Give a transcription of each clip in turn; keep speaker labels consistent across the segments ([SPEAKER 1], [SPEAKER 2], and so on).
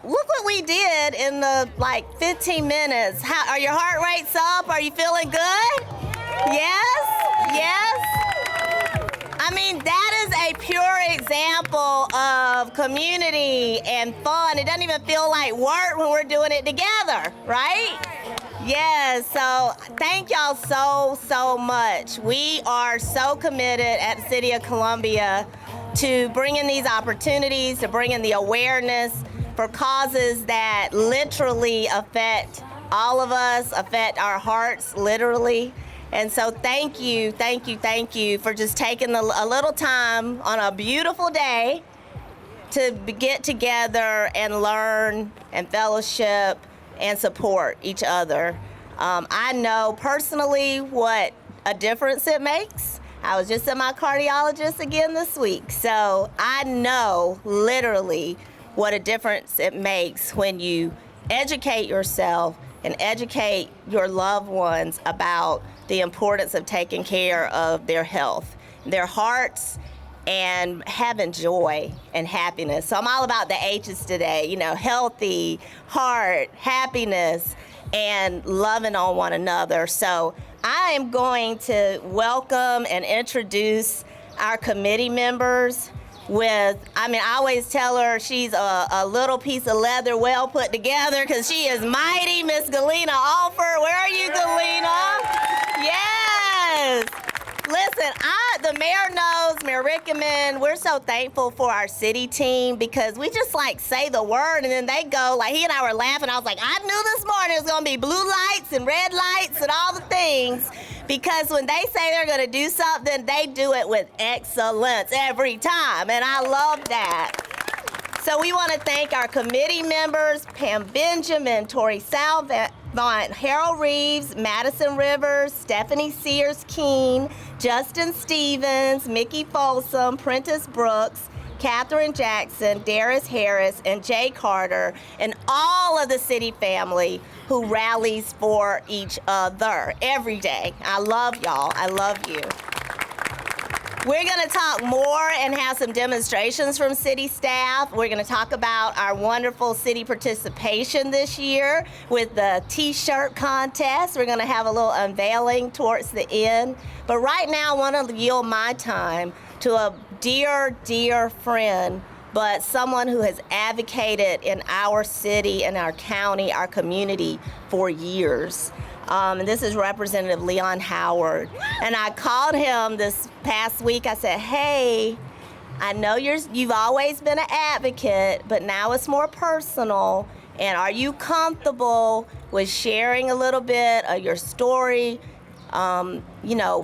[SPEAKER 1] look what we did in the 15 minutes. Are your heart rates up? Are you feeling good? Yes? Yes? I mean, that is a pure example of community and fun. It doesn't even feel like work when we're doing it together, right? Yes, so thank y'all so much. We are so committed at the City of Columbia to bringing these opportunities, to bringing the awareness for causes that literally affect all of us, affect our hearts literally. And so thank you for just taking a little time on a beautiful day to get together and learn and fellowship and support each other. I know personally what a difference it makes. I was just at my cardiologist again this week, so I know literally what a difference it makes when you educate yourself and educate your loved ones about the importance of taking care of their health, their hearts, and having joy and happiness. So I'm all about the H's today, healthy, heart, happiness, and loving on one another. So I am going to welcome and introduce our committee members I always tell her she's a little piece of leather well put together because she is mighty, Miss Galena Alford. Where are you, Galena? Yes. Listen, the mayor knows, Mayor Rickman, we're so thankful for our city team because we just say the word and then they go, he and I were laughing. I was like, I knew this morning it was going to be blue lights and red lights and all the things because when they say they're going to do something, they do it with excellence every time, and I love that. So we want to thank our committee members, Pam Benjamin, Tori Salvant, Harold Reeves, Madison Rivers, Stephanie Sears-Keene, Justin Stevens, Mickey Folsom, Prentice Brooks, Catherine Jackson, Darius Harris, and Jay Carter, and all of the city family who rallies for each other every day. I love y'all. I love you. We're going to talk more and have some demonstrations from city staff. We're going to talk about our wonderful city participation this year with the T-shirt contest. We're going to have a little unveiling towards the end. But right now, I want to yield my time to a dear, dear friend, but someone who has advocated in our city and our county, our community for years. And this is Representative Leon Howard. And I called him this past week. I said, hey, I know you've always been an advocate, but now it's more personal. And are you comfortable with sharing a little bit of your story?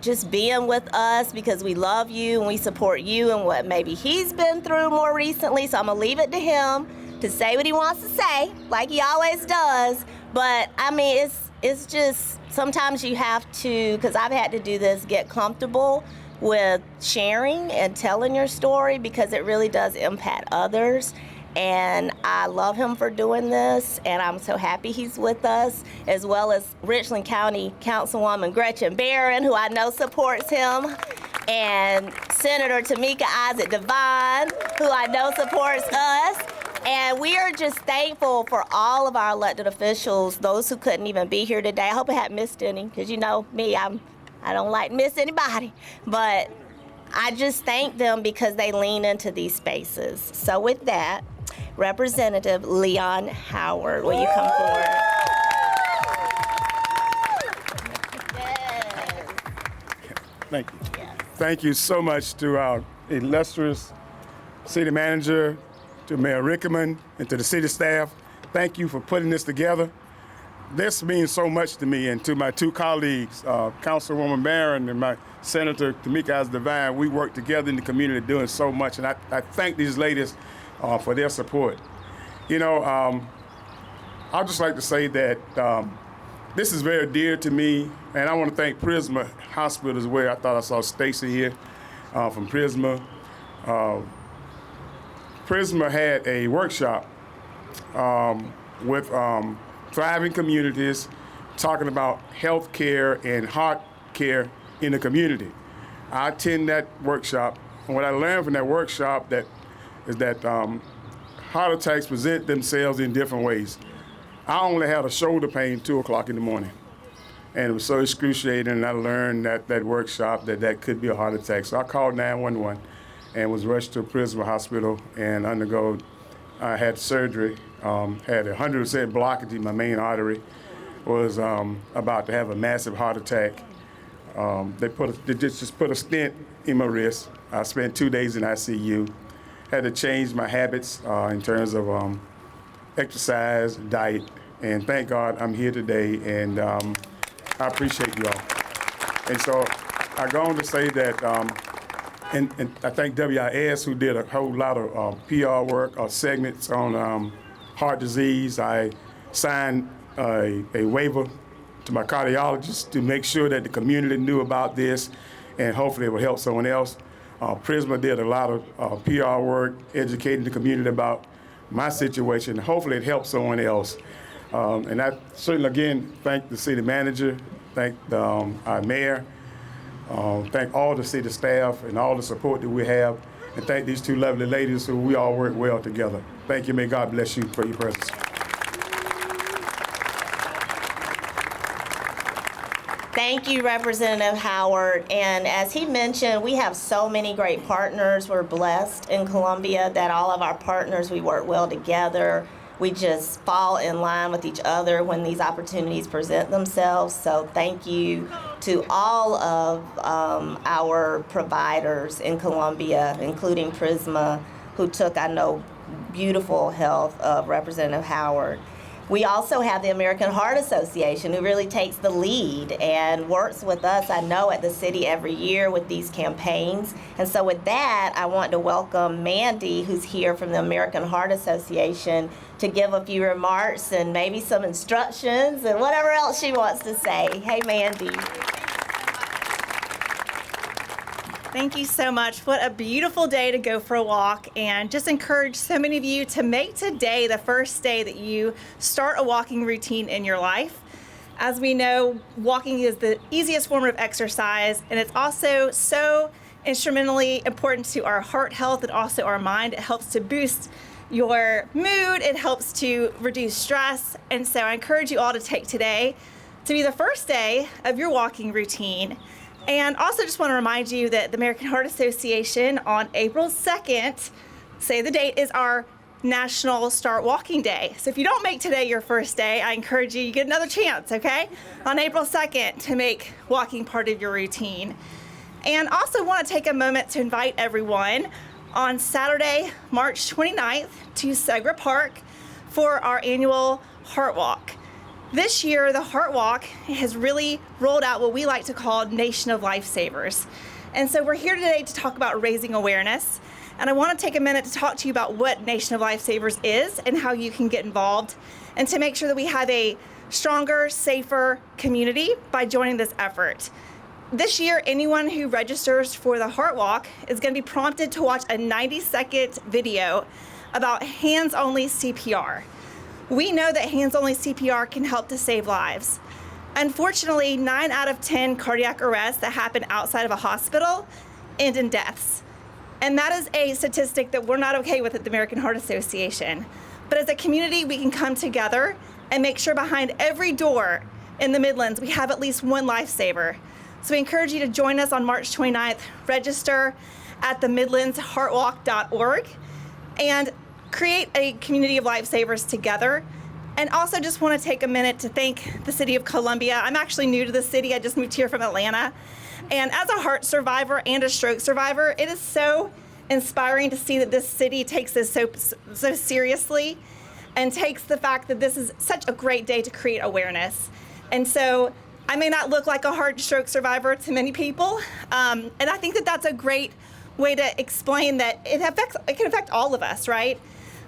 [SPEAKER 1] Just being with us because we love you and we support you and what maybe he's been through more recently. So I'm going to leave it to him to say what he wants to say, like he always does. But, it's just sometimes you have to, because I've had to do this, get comfortable with sharing and telling your story because it really does impact others. And I love him for doing this, and I'm so happy he's with us, as well as Richland County Councilwoman Gretchen Barron, who I know supports him, and Senator Tamika Isaac Devine, who I know supports us. And we are just thankful for all of our elected officials, those who couldn't even be here today. I hope I haven't missed any, because you know me, I don't like to miss anybody. But I just thank them because they lean into these spaces. So with that, Representative Leon Howard, will you come forward? Yes.
[SPEAKER 2] Thank you. Yes. Thank you so much to our illustrious city manager, to Mayor Rickman, and to the city staff. Thank you for putting this together. This means so much to me, and to my two colleagues, Councilwoman Barron and my Senator Tamika Isaac Devine. We work together in the community doing so much, and I thank these ladies for their support. I'd just like to say that this is very dear to me, and I want to thank Prisma Hospital as well. I thought I saw Stacy here from Prisma. Prisma had a workshop with thriving communities talking about health care and heart care in the community. I attend that workshop, and what I learned from that workshop is that heart attacks present themselves in different ways. I only had a shoulder pain 2 o'clock in the morning. And it was so excruciating, and I learned that workshop that could be a heart attack. So I called 911 and was rushed to Prisma Hospital and I had surgery, had 100% blockage in my main artery, was about to have a massive heart attack. They just put a stent in my wrist. I spent 2 days in ICU. Had to change my habits in terms of exercise, diet, and thank God I'm here today, and I appreciate you all. And so I go on to say that, and I thank WIS who did a whole lot of PR work or segments on heart disease. I signed a waiver to my cardiologist to make sure that the community knew about this, and hopefully it will help someone else. Prisma did a lot of PR work, educating the community about my situation. Hopefully it helps someone else. And I certainly, again, thank the city manager, thank our mayor, thank all the city staff and all the support that we have, and thank these two lovely ladies who we all work well together. Thank you. May God bless you for your presence.
[SPEAKER 1] Thank you, Representative Howard. And as he mentioned, we have so many great partners. We're blessed in Columbia that all of our partners, we work well together. We just fall in line with each other when these opportunities present themselves. So thank you to all of our providers in Columbia, including Prisma, who took, I know, beautiful health of Representative Howard. We also have the American Heart Association, who really takes the lead and works with us, I know, at the city every year with these campaigns. And so with that, I want to welcome Mandy, who's here from the American Heart Association, to give a few remarks and maybe some instructions and whatever else she wants to say. Hey, Mandy.
[SPEAKER 3] Thank you so much. What a beautiful day to go for a walk, and just encourage so many of you to make today the first day that you start a walking routine in your life. As we know, walking is the easiest form of exercise, and it's also so instrumentally important to our heart health and also our mind. It helps to boost your mood. It helps to reduce stress. And so I encourage you all to take today to be the first day of your walking routine. And also just want to remind you that the American Heart Association on April 2nd, say the date, is our National Start Walking Day. So if you don't make today your first day, I encourage you get another chance, okay? On April 2nd to make walking part of your routine. And also want to take a moment to invite everyone on Saturday, March 29th to Segra Park for our annual Heart Walk. This year, the Heart Walk has really rolled out what we like to call Nation of Lifesavers. And so we're here today to talk about raising awareness. And I want to take a minute to talk to you about what Nation of Lifesavers is and how you can get involved, and to make sure that we have a stronger, safer community by joining this effort. This year, anyone who registers for the Heart Walk is going to be prompted to watch a 90-second video about hands-only CPR. We know that hands-only CPR can help to save lives. Unfortunately, 9 out of 10 cardiac arrests that happen outside of a hospital end in deaths. And that is a statistic that we're not okay with at the American Heart Association. But as a community, we can come together and make sure behind every door in the Midlands, we have at least one lifesaver. So we encourage you to join us on March 29th. Register at themidlandsheartwalk.org and create a community of lifesavers together. And also just want to take a minute to thank the city of Columbia. I'm actually new to the city. I just moved here from Atlanta. And as a heart survivor and a stroke survivor, it is so inspiring to see that this city takes this so seriously and takes the fact that this is such a great day to create awareness. And so I may not look like a heart stroke survivor to many people. And I think that that's a great way to explain that it can affect all of us, right?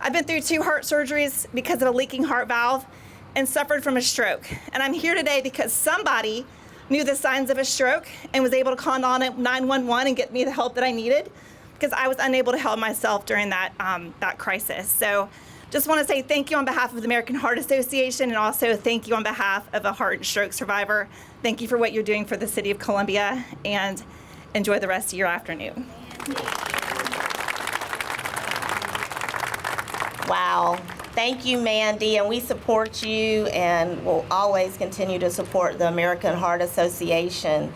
[SPEAKER 3] I've been through 2 heart surgeries because of a leaking heart valve and suffered from a stroke. And I'm here today because somebody knew the signs of a stroke and was able to call on 911 and get me the help that I needed, because I was unable to help myself during that crisis. So just want to say thank you on behalf of the American Heart Association, and also thank you on behalf of a heart and stroke survivor. Thank you for what you're doing for the city of Columbia, and enjoy the rest of your afternoon.
[SPEAKER 1] Wow. Thank you, Mandy, and we support you and will always continue to support the American Heart Association.